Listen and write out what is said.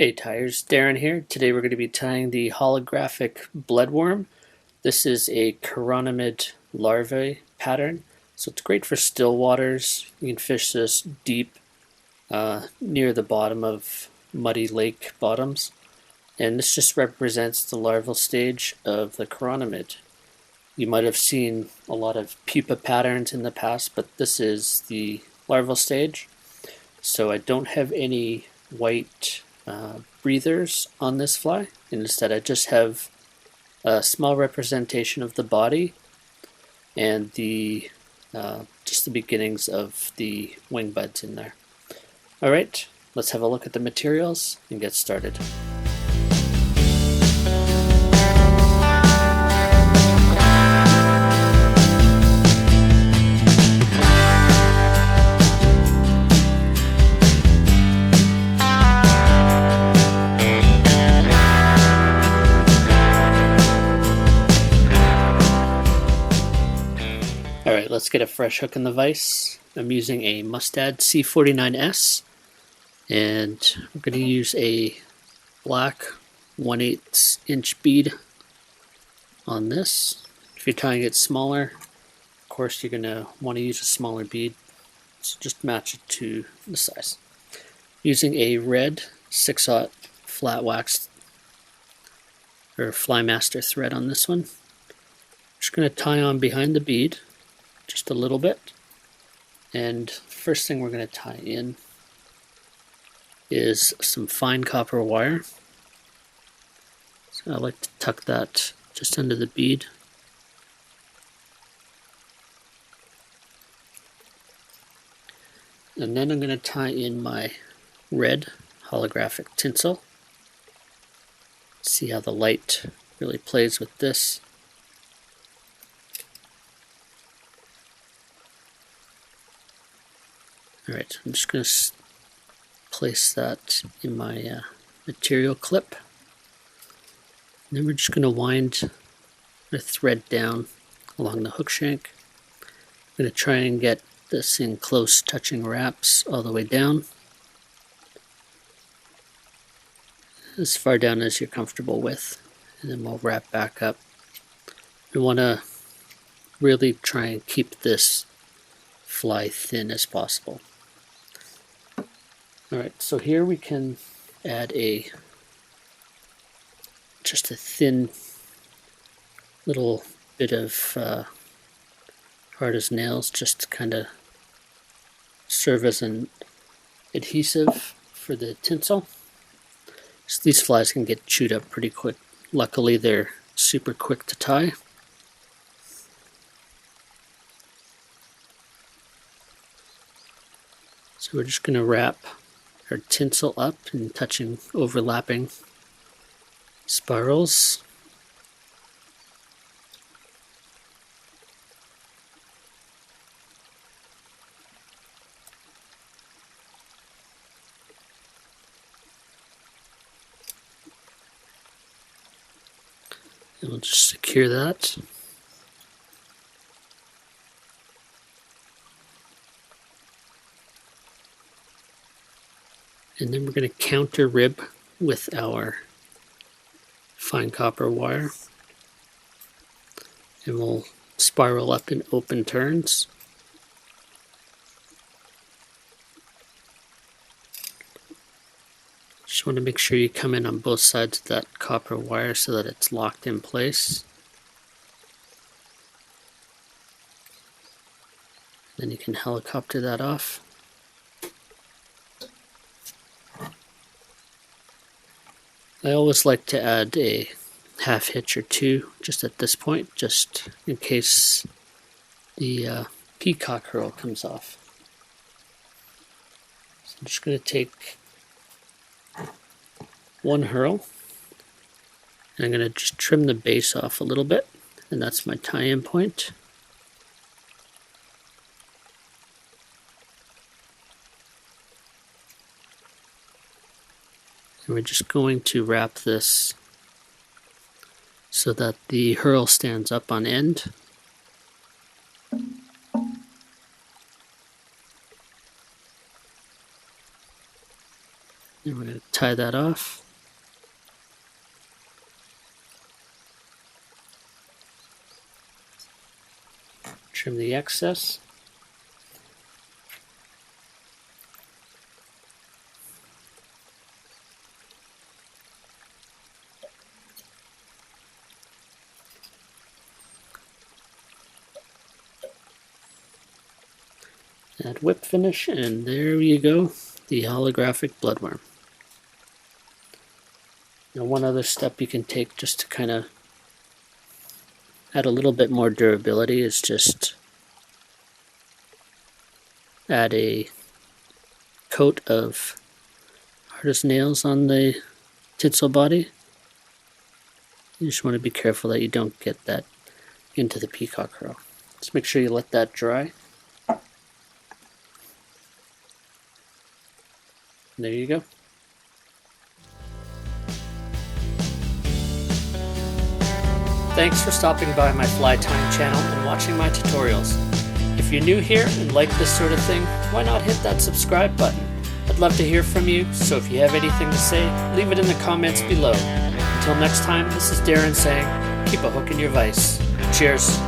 Hey Tyers, Darren here. Today we're going to be tying the Holographic Bloodworm. This is a Chironomid larvae pattern, so it's great for still waters. You can fish this deep near the bottom of muddy lake bottoms, and this just represents the larval stage of the Chironomid. You might have seen a lot of pupa patterns in the past, but this is the larval stage. So I don't have any white breathers on this fly, and instead I just have a small representation of the body and the just the beginnings of the wing buds in there. Alright, let's have a look at the materials and get started. Alright, let's get a fresh hook in the vise. I'm using a Mustad C49S, and I'm going to use a black 1/8 inch bead on this. If you're tying it smaller, of course you're going to want to use a smaller bead, so just match it to the size. Using a red 6/0 flat wax or Flymaster thread on this one. Just going to tie on behind the bead just a little bit, and first thing we're going to tie in is some fine copper wire. So I like to tuck that just under the bead. And then I'm going to tie in my red holographic tinsel. See how the light really plays with this. Alright, I'm just going to place that in my material clip. And then we're just going to wind the thread down along the hook shank. I'm going to try and get this in close touching wraps all the way down, as far down as you're comfortable with, and then we'll wrap back up. We want to really try and keep this fly thin as possible. Alright, so here we can add just a thin little bit of hard as nails, just to kind of serve as an adhesive for the tinsel. So these flies can get chewed up pretty quick. Luckily they're super quick to tie. So we're just going to wrap our tinsel up and touching overlapping spirals. And we'll just secure that. And then we're going to counter rib with our fine copper wire. And we'll spiral up in open turns. Just want to make sure you come in on both sides of that copper wire so that it's locked in place. Then you can helicopter that off. I always like to add a half hitch or two just at this point, just in case the Peacock herl comes off. So I'm just going to take one herl, and I'm going to just trim the base off a little bit, and that's my tie-in point. And we're just going to wrap this so that the herl stands up on end. And we're going to tie that off. Trim the excess. Add whip finish, and there you go, the holographic bloodworm. Now one other step you can take just to kind of add a little bit more durability is just add a coat of hard as nails on the tinsel body. You just want to be careful that you don't get that into the peacock herl. Just make sure you let that dry. There you go. Thanks for stopping by my Fly Time channel and watching my tutorials. If you're new here and like this sort of thing, why not hit that subscribe button? I'd love to hear from you, so if you have anything to say, leave it in the comments below. Until next time, this is Darren saying, keep a hook in your vise. Cheers.